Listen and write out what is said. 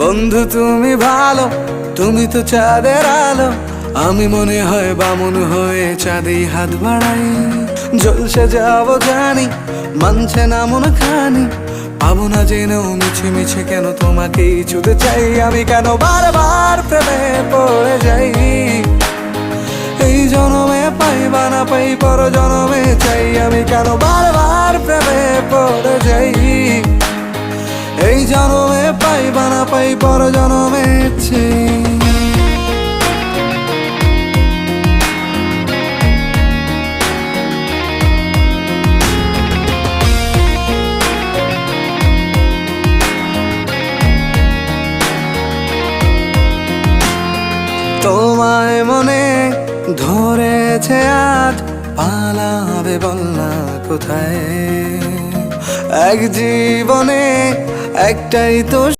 বন্ধু তুমি ভালো, তুমি তো চাঁদের আলো। আমি মনে হয় বামুন হয়ে চাঁদে হাত বাড়াই। জলসে যাবো জানি, মানছে না মন খানি। পাবো না জেনেও মিছে মিছে কেন তোমাকেই ছুতে চাই। আমি কেন বারবার প্রেমে পড়ে যাই। এই জনমে পাই বা না পাই, পর জনমে চাই। আমি কেন বারবার প্রেমে পড়ে যাই। এই জনমে পাই বা না পাই, পর জনমে চাই। তোমায় মনে ধরেছে আজ, পালাবে বল না কোথায়। এক জীবনে একটাই তো